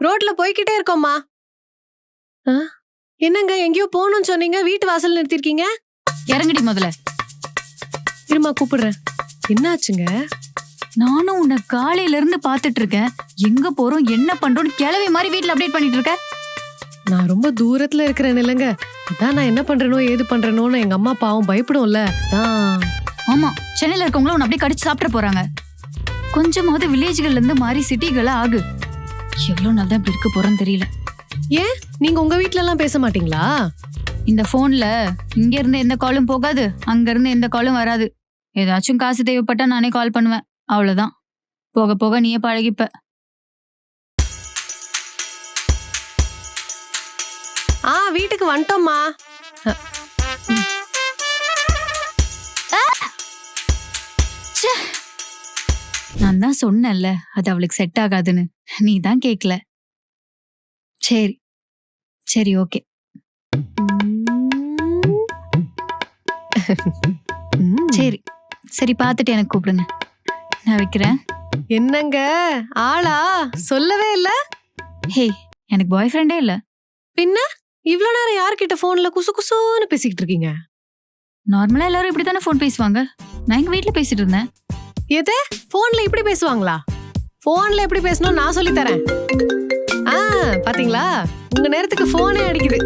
ரோட்ல போய்கிட்டே இருக்கோம்மா. என்னங்க எங்கேயோ போகணும்னு சொன்னீங்க, வீட்டு வாசல் நிறுத்திருக்கீங்க? இறங்கடி முதல்ல. இருமா கூப்பிடுறேன். என்னாச்சுங்க? நானும் உன்னை காலையில இருந்து பாத்துட்டு இருக்கேன். எங்க போறோம் என்ன பண்றோம்னு கிளவி மாதிரி வீட்டுல அப்டேட் பண்ணிட்டு இருக்க. நான் ரொம்ப தூரத்துல இருக்கிறேன் இல்லைங்க. அதான் நான் என்ன பண்றேனோ ஏது பண்றேனோன்னு எங்க அம்மா பாவம் பயப்படும்ல. ஆமா, சென்னையில இருக்கவங்களும் உன்னை அப்படியே கடிச்சு சாப்பிட போறாங்க. கொஞ்சமாவது வில்லேஜ்கள்ல இருந்து மாறி சிட்டிகளா ஆகு. எவ்வளவு நாள் தான் இப்படி இருக்க போறேன்னு தெரியல. ஏன் நீங்க உங்க வீட்ல எல்லாம் பேச மாட்டீங்களா? இந்த போன்ல இங்க இருந்து எந்த காலும் போகாது, அங்க இருந்து எந்த காலும் வராது. ஏதாச்சும் காசு தேவைப்பட்டா நானே கால் பண்ணுவேன், அவ்வளவுதான். போக போக நீயே பழகிப்ப. வீட்டுக்கு வந்துட்டோம்மா. நான் தான் சொன்னேன்ல அது அவளுக்கு செட் ஆகாதுன்னு, நீ தான் கேக்கல. சரி சரி ஓகே. சரி சரி பாத்துட்டு எனக்கு கூப்பிடுங்க, நான் வைக்கிறேன். என்னங்க ஆளா சொல்லவே இல்ல? ஹே, எனக்கு பாய் ஃப்ரெண்டே இல்ல. பின்ன இவ்வளவு நேரம் யார்கிட்ட போன்ல குசு குசுன்னு பேசிக்கிட்டு இருக்கீங்க? நார்மலா எல்லாரும் இப்படித்தானே போன் பேசுவாங்க. நான் எங்க வீட்டுல பேசிட்டு இருந்தேன். எது போன்ல இப்படி பேசுவாங்களா? போன்ல எப்படி பேசணும் நான் சொல்லி தரேன். பாத்தீங்களா, உங்க நேரத்துக்கு போனே அடிக்குது.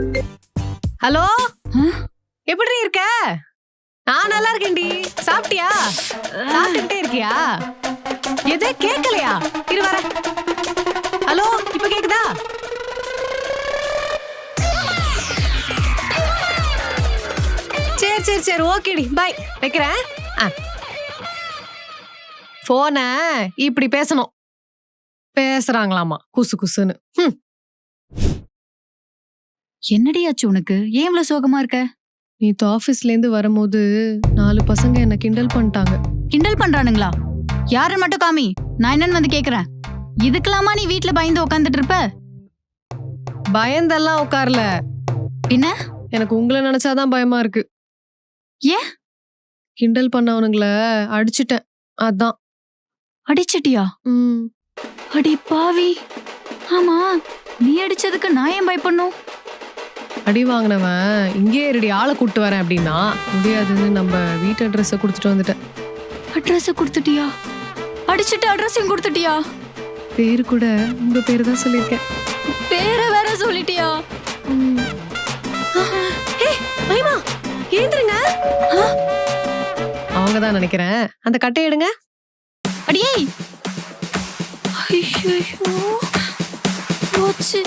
ஹலோ, எப்படி இருக்க? நான் நல்லா இருக்கேன்டி. சாப்பிட்டியா? சாப்பிட்டுக்கிட்டே இருக்கியா? எது கேட்கலையா? இரு வர. ஹலோ, இப்ப கேக்குதா? சரி சரி சரி ஓகேடி, பை, வைக்கிறேன். போன இப்படி பேசணும். பேசுறாங்களாமா குசு குசுன்னு. என்னடி ஆச்சு உனக்கு? ஏன் இவ்வளவு சோகமா இருக்க? நேத்து ஆபீஸ்ல இருந்து வரும்போது 4 பசங்க என்ன கிண்டல் பண்ணிட்டாங்க. கிண்டல் பண்றானுங்களா? யாருன்னு மட்டும் காமி, நான் என்னன்னு வந்து கேக்குறேன். இதுக்கெல்லாமா நீ வீட்டுல பயந்து உட்காந்துட்டு இருப்ப? பயந்தெல்லாம் உட்கார்ல. பின்ன எனக்கு உங்களை நினைச்சாதான் பயமா இருக்கு. ஏன்? கிண்டல் பண்ணவனுங்கள அடிச்சிட்டேன், அதான். அடிச்சிட்டியா? அடி பாவி. ஆமா, நீ அடிச்சதுக்கு நான் ஏன் பயப்படணும்? அடி வாங்கினவன் இங்கே இருடி ஆளை கூட்டு வரேன் அப்படின்னா முடியாதுன்னு நம்ம வீட்டு அட்ரஸ கொடுத்துட்டு வந்துட்டேன். அட்ரஸ கொடுத்துட்டியா? அடிச்சிட்டு அட்ரஸையும் கொடுத்துட்டியா? பேரு கூட உங்க பேரு தான் சொல்லியிருக்கேன். பேரை வேற சொல்லிட்டியா? மைமா ஏந்திருங்க. அவங்க தான் நினைக்கிறேன். அந்த கட்டை எடுங்க. அடியே. ஐயோ போச்சு.